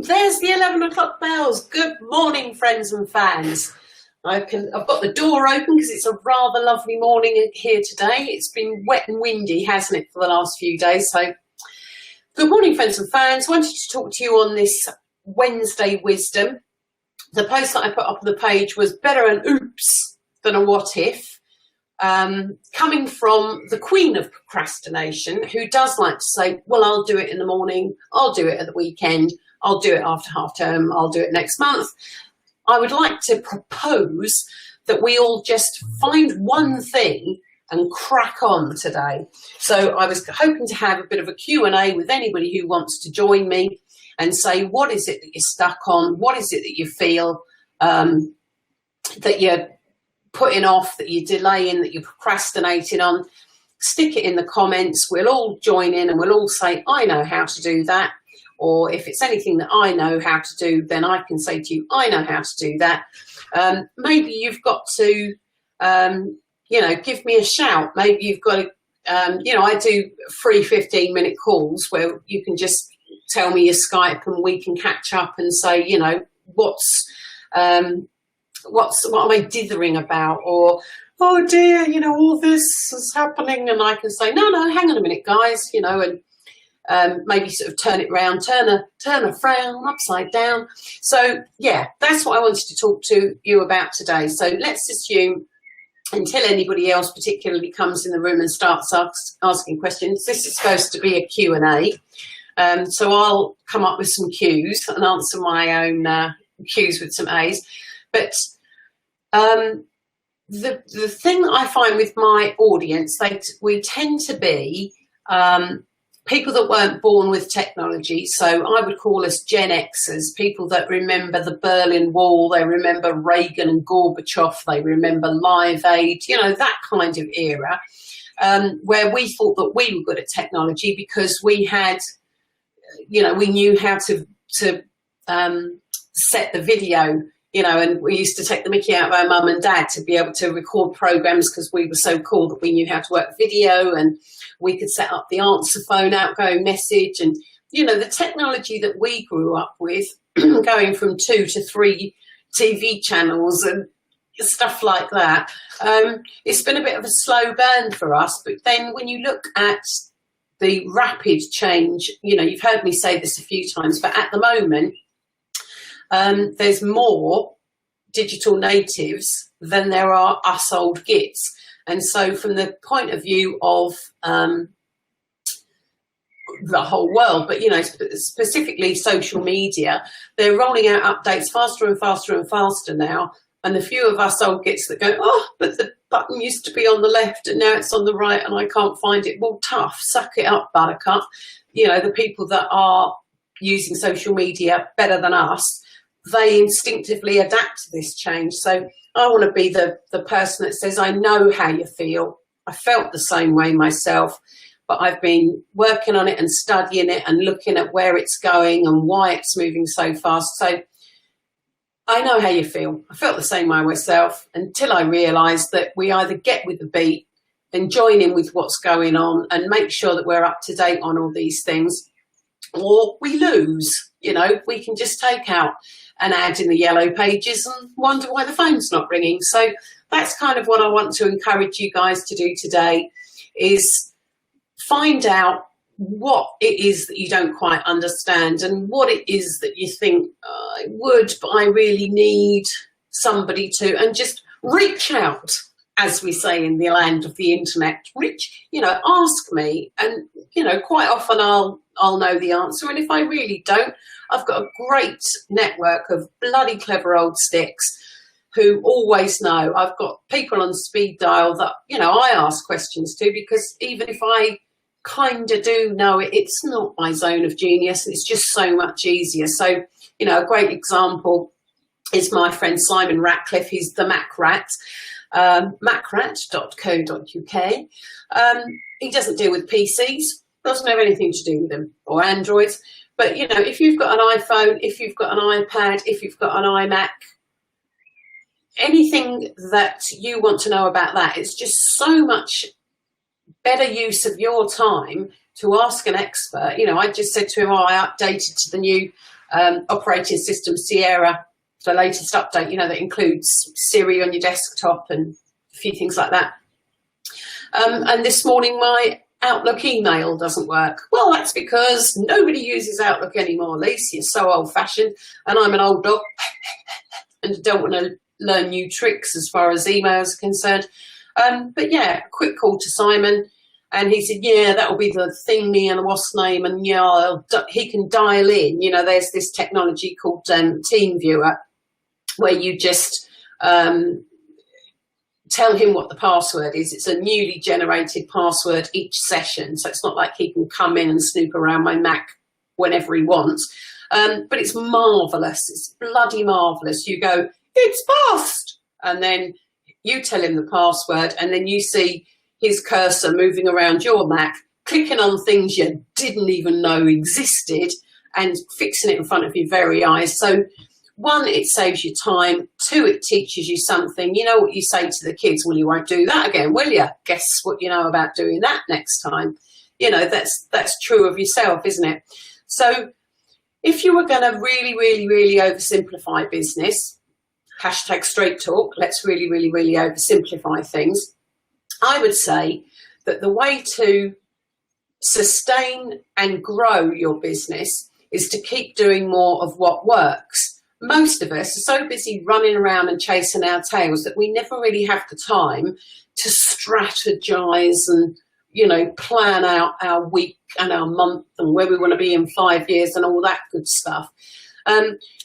There's the 11 o'clock bells. Good morning, friends and fans. I've got the door open because it's a rather lovely morning here today. It's been wet and windy, hasn't it, for the last few days? So, good morning, friends and fans. I wanted to talk to you on this Wednesday wisdom. The post that I put up on the page was better an oops than a what if. Coming from the queen of procrastination, who does like to say, well, I'll do it in the morning, I'll do it at the weekend, I'll do it after half term, I'll do it next month. I would like to propose that we all just find one thing and crack on today. So I was hoping to have a bit of a Q&A with anybody who wants to join me and say, what is it that you're stuck on? What is it that you feel that you're putting off, that you're delaying, that you're procrastinating on? Stick it in the comments. We'll all join in and we'll all say, I know how to do that. Or if it's anything that I know how to do, then I can say to you, I know how to do that. Maybe you've got to, give me a shout. Maybe you've got to, I do free 15-minute calls where you can just tell me your Skype and we can catch up and say, what am I dithering about? Or, oh dear, all this is happening. And I can say, no, hang on a minute, guys, and maybe sort of turn it round, turn a frown upside down. So, yeah, that's what I wanted to talk to you about today. So let's assume, until anybody else particularly comes in the room and starts asking questions, this is supposed to be a Q&A. So I'll come up with some Qs and answer my own Qs with some As. But the thing that I find with my audience, we tend to be people that weren't born with technology. So I would call us Gen Xers, people that remember the Berlin Wall, they remember Reagan and Gorbachev, they remember Live Aid, that kind of era, where we thought that we were good at technology because we had, we knew how to set the video, and we used to take the mickey out of our mum and dad to be able to record programs because we were so cool that we knew how to work video, and we could set up the answer phone outgoing message. And, the technology that we grew up with, going from 2 to 3 TV channels and stuff like that, it's been a bit of a slow burn for us. But then when you look at the rapid change, you've heard me say this a few times, but at the moment, there's more digital natives than there are us old gits. And so from the point of view of the whole world, but, specifically social media, they're rolling out updates faster and faster and faster now. And the few of us old gits that go, oh, but the button used to be on the left and now it's on the right and I can't find it. Well, tough, suck it up, buttercup. The people that are using social media better than us, they instinctively adapt to this change. So I want to be the person that says, I know how you feel. I felt the same way myself, but I've been working on it and studying it and looking at where it's going and why it's moving so fast. So I know how you feel. I felt the same way myself until I realised that we either get with the beat and join in with what's going on and make sure that we're up to date on all these things, or we lose. We can just take out an ad in the yellow pages and wonder why the phone's not ringing. So that's kind of what I want to encourage you guys to do today, is find out what it is that you don't quite understand and what it is that you think, I would, but I really need somebody to, and just reach out, as we say in the land of the internet. Ask me, and, quite often I'll know the answer. And if I really don't, I've got a great network of bloody clever old sticks who always know. I've got people on speed dial that, I ask questions to, because even if I kind of do know it, it's not my zone of genius. It's just so much easier. So, a great example is my friend Simon Ratcliffe. He's the Mac Rat, macrat.co.uk. He doesn't deal with PCs, doesn't have anything to do with them, or Androids. But, if you've got an iPhone, if you've got an iPad, if you've got an iMac, anything that you want to know about that, it's just so much better use of your time to ask an expert. I just said to him, I updated to the new operating system Sierra, the latest update, you know, that includes Siri on your desktop and a few things like that. And this morning my Outlook email doesn't work. Well, that's because nobody uses Outlook anymore, Lisa. You're so old-fashioned, and I'm an old dog and don't want to learn new tricks as far as emails are concerned. But yeah, a quick call to Simon, and he said, yeah, that'll be the thingy and what's name, and yeah, he can dial in. You know, there's this technology called TeamViewer, where you just tell him what the password is. It's a newly generated password each session, so it's not like he can come in and snoop around my Mac whenever he wants. But it's marvellous. It's bloody marvellous. You go, it's passed, and then you tell him the password, and then you see his cursor moving around your Mac, clicking on things you didn't even know existed and fixing it in front of your very eyes. So one, it saves you time. Two, it teaches you something. You know what you say to the kids? Well, you won't do that again, will you? Guess what you know about doing that next time? You know, that's true of yourself, isn't it? So if you were going to really, really, really oversimplify business, hashtag straight talk, let's really, really, really oversimplify things, I would say that the way to sustain and grow your business is to keep doing more of what works. Most of us are so busy running around and chasing our tails that we never really have the time to strategize and, you know, plan out our week and our month and where we want to be in 5 years and all that good stuff.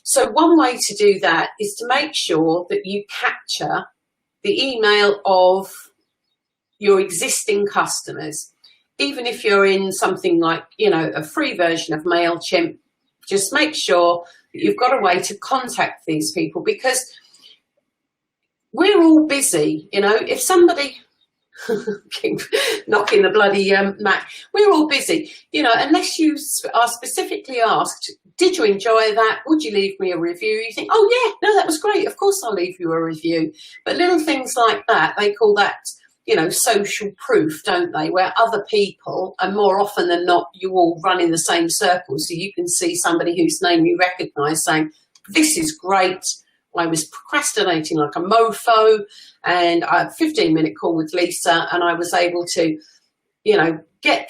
So one way to do that is to make sure that you capture the email of your existing customers. Even if you're in something like, you know, a free version of MailChimp, just make sure that you've got a way to contact these people, because we're all busy. You know, if somebody keep knocking the bloody Mac, we're all busy, you know, unless you are specifically asked, did you enjoy that? Would you leave me a review? You think, oh yeah, no, that was great. Of course I'll leave you a review. But little things like that, they call that, you know, social proof, don't they? Where other people, and more often than not, you all run in the same circle. So you can see somebody whose name you recognise saying, this is great. I was procrastinating like a mofo, and I had a 15-minute call with Lisa, and I was able to, you know, get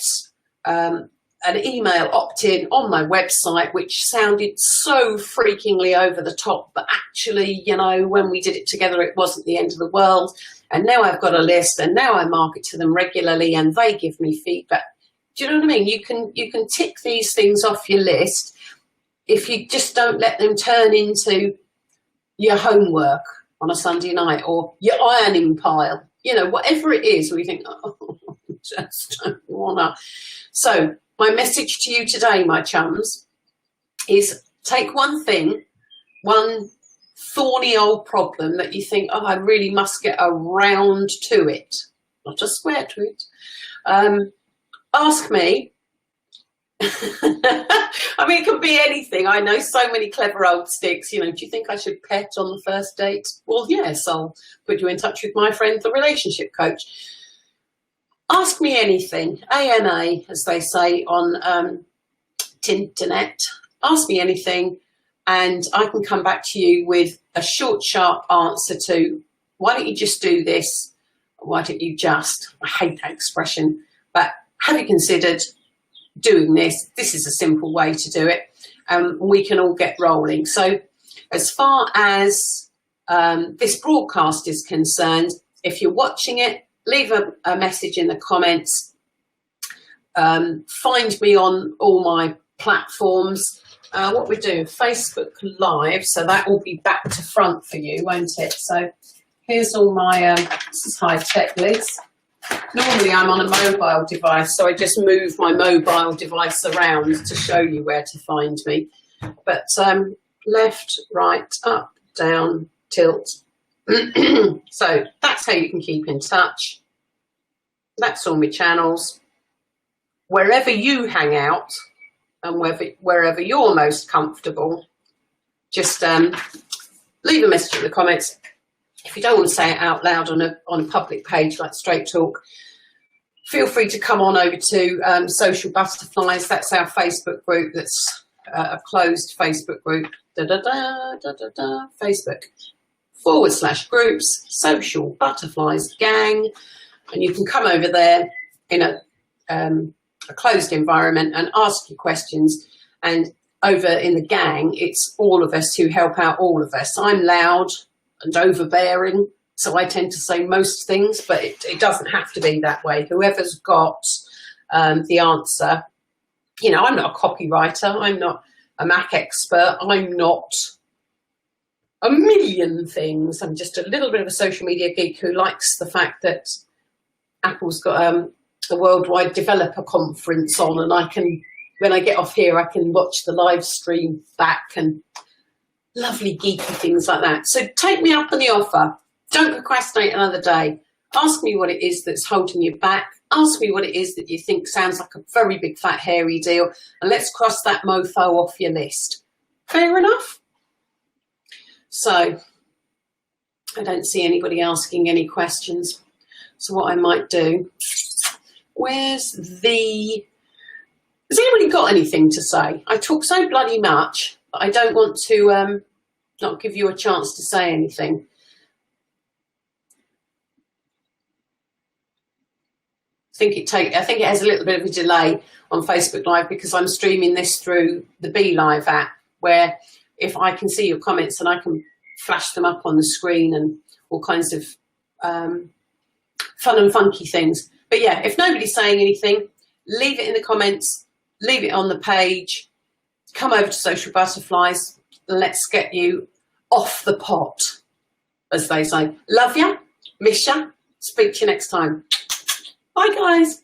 an email opt-in on my website, which sounded so freakingly over the top, but actually, you know, when we did it together, it wasn't the end of the world. And now I've got a list, and now I market to them regularly, and they give me feedback. Do you know what I mean? You can tick these things off your list if you just don't let them turn into your homework on a Sunday night or your ironing pile, you know, whatever it is, where you think, oh, I just don't wanna. So my message to you today, my chums, is take one thing, one thorny old problem that you think, oh, I really must get around to it, not just swear to it. Ask me. I mean, it could be anything. I know so many clever old sticks. You know, do you think I should pet on the first date? Well, yes, I'll put you in touch with my friend, the relationship coach. Ask me anything. ANA, as they say on Tinternet. Ask me anything, and I can come back to you with a short, sharp answer to, why don't you just do this? Why don't you just? I hate that expression, but have you considered doing this? This is a simple way to do it. We can all get rolling. So as far as this broadcast is concerned, if you're watching it, leave a message in the comments. Find me on all my platforms. What we do, Facebook Live, so that will be back to front for you, won't it? So here's all my, this is high tech, Liz. Normally I'm on a mobile device, so I just move my mobile device around to show you where to find me. But left, right, up, down, tilt. So that's how you can keep in touch. That's all my channels. Wherever you hang out and wherever you're most comfortable, just leave a message in the comments. If you don't want to say it out loud on a public page like Straight Talk, feel free to come on over to Social Butterflies. That's our Facebook group that's a closed Facebook group, Facebook/groups, social butterflies gang, and you can come over there in a closed environment and ask your questions. And over in the gang, it's all of us who help out all of us. I'm loud and overbearing, so I tend to say most things, but it doesn't have to be that way. Whoever's got the answer, you know, I'm not a copywriter, I'm not a Mac expert, I'm not a million things. I'm just a little bit of a social media geek who likes the fact that Apple's got the Worldwide Developer Conference on, and I can, when I get off here, I can watch the live stream back and lovely geeky things like that. So take me up on the offer. Don't procrastinate another day. Ask me what it is that's holding you back. Ask me what it is that you think sounds like a very big fat hairy deal, and let's cross that mofo off your list. Fair enough? So I don't see anybody asking any questions. So what I might do, has anybody got anything to say? I talk so bloody much, but I don't want to not give you a chance to say anything. I think it has a little bit of a delay on Facebook Live because I'm streaming this through the Be Live app, where if I can see your comments and I can flash them up on the screen and all kinds of fun and funky things. But yeah, if nobody's saying anything, leave it in the comments, leave it on the page, come over to Social Butterflies, let's get you off the pot, as they say. Love ya, miss ya, speak to you next time. Bye guys.